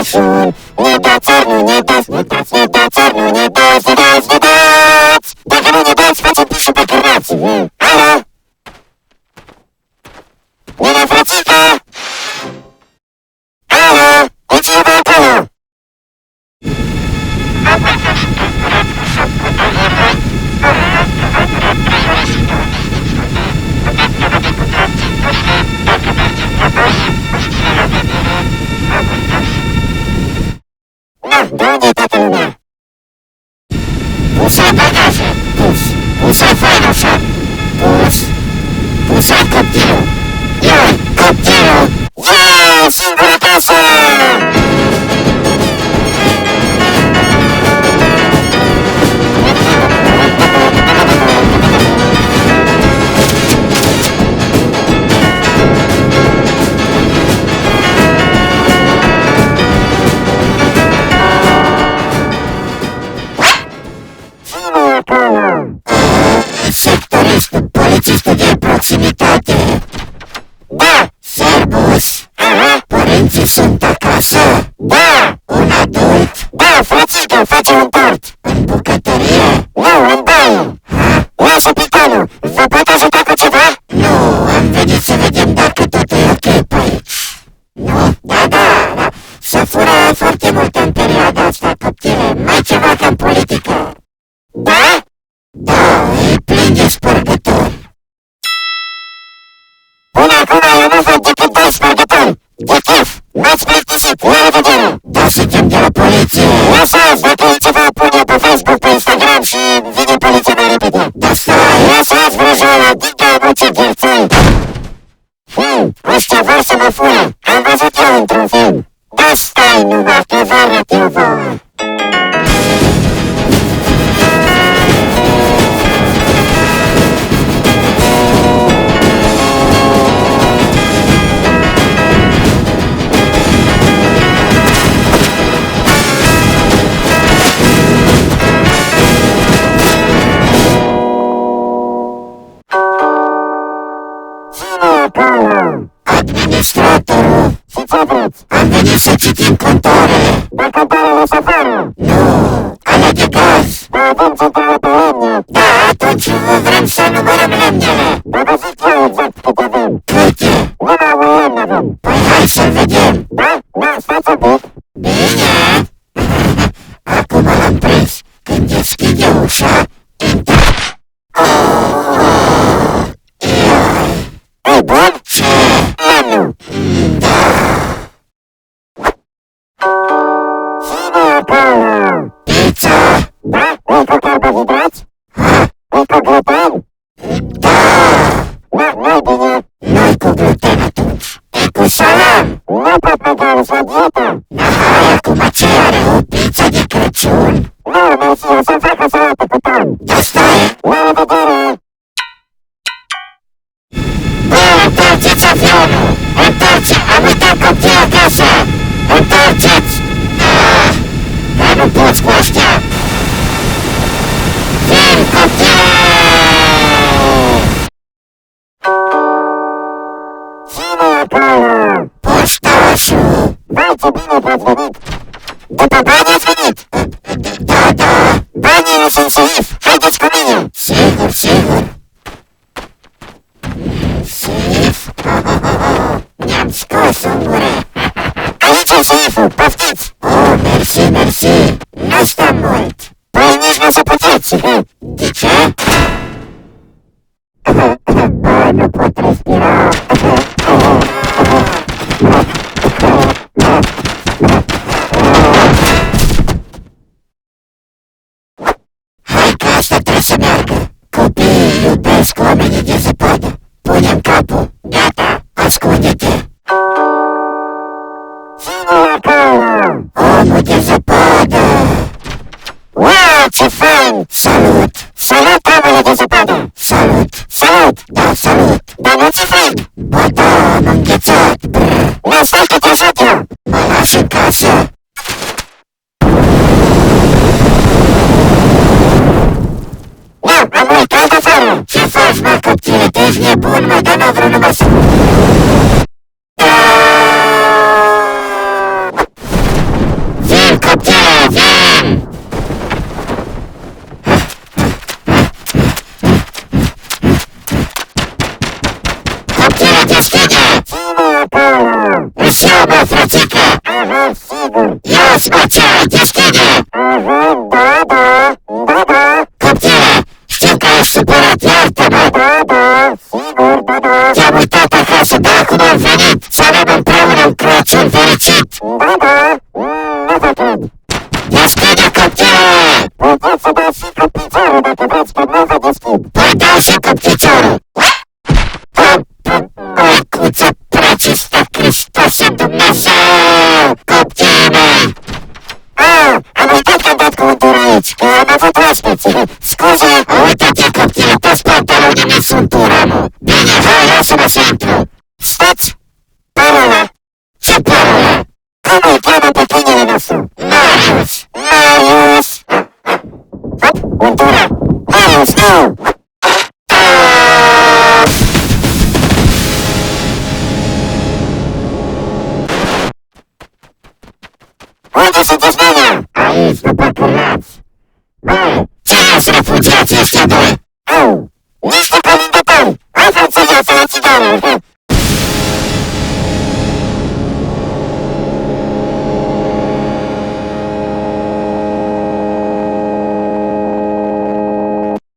Crăciun. Ne dați, ori nu ne dați, ne dați, ne dați, ori nu ne dați, ne dați, ne dați. Dacă nu ne dați, facem pișul pe cârnați. Alo? Bună, frățică! Alo? E cineva acolo? De unde e toată lumea? Pus-ai bagaje, pus-ai fainoșa, pus-ai copilul. Ioi, copilul! Yeee, singură casă! Sectoristul, polițistul de proximitate. Da, Servus. Aha, părinții sunt acasă. Da, un adult. Da, frățică, face un tort. În bucătărie? Nu, în baie. Lasă pitonul, vă pot ajuta cu ceva? Nu, am venit să vedem dacă tot e ok pe aici. Nu? Da, s-a furat foarte mult în perioada asta, coptile, mai ceva ca în politică. Da? Da, e plin de spărgători. Până acum eu nu văd decât doi spărgători. De chef, m-ați plictisit, la revedere. Da, suntem de la poliție. Lăsați, dacă e ceva, pune pe Facebook, pe Instagram și vine poliția mai repede. Da, stai, lăsați vrăjoala, dica muce gherței. Ăștia vor să mă fure, am văzut eu într-un film. Da, stai numai, că vă arăt eu vouă. Administratorul. Și ce vreți? Am venit să citim contoare. Dar contoarele șofarul? Nu, alea de gaz. Dar avem centrale pe lemne. Da, atunci vrem să numărăm lemnele. Dar vă zic eu exact cât avem. Câte? Numai un lemn avem. Păi hai să-l vedem. Da? Da, stați un pic. Bine. Acum l-am prins. Când deschide ușa, intră. E bun? Ce? Lemnul. Da. Cine acolo? Pizza. Da? E cu carbohidrați? E cu gluten? Da. N-ai bine? Nu-i cu gluten atunci. E cu salam. Nu pot mânca la dietă. Hai, acum ce are o pizza de Crăciun? Nu, mersi, o să fac o salată cu ton. Da, stai. La revedere. Întoarceți avionul! Am uitat copii acasă! Întoarceți! Dar nu poți cu ăștia! Vin copii! Cine acolo? Poștașul! Vai, ce bine v-ați venit! După bani ați venit? Da! Banii sunt safe! Haideți cu mine! Sigur! Safe? Ne-am scos în gură. Aici e safe-ul, poftiți! Oh, mersi! Nu stăm mult. Păi nici nu să puteți. De ce? Bă, nu pot respira. Hai că asta trebuie să meargă. Copiii iubesc oamenii de zăpadă. Punem capul. Gata, ascunde-te. Cine e acolo? Omul de zăpadă. Wow, ce fain! Salut! Salut, omule de zăpadă! Salut! Da, salut! Dar nu ți frig? Ba da, am înghețat, brr! Lasă-l că te ajut eu! Mă lași în casă? Nu, am uitat afară! Ce faci, mă, coptile? Te-ești nebun, mă, dar n-a vrut numai să... Ia-ți, mă, deschide! Copile, știu că ai supărat, iartă-mă! Te-am uitat acasă, dar acum am venit să avem împreună un Crăciun fericit! Deschide, copile! Puteți să dați și cu piciorul dacă vreți că nu vă deschid! Păi dau și cu piciorul! Măicuță precistă, Hristoase Dumnezeu! Copiii mei! Am uitat că am dat cuvântul aici, că am avut oaspeți. Scuze! Uite-te, copile, toți pantalonii mei sunt uramul. Bine, hai, lasă-mă să intru. Stați! Parola! Ce parola? Cum îl cheamă pe câinele nostru? Marius!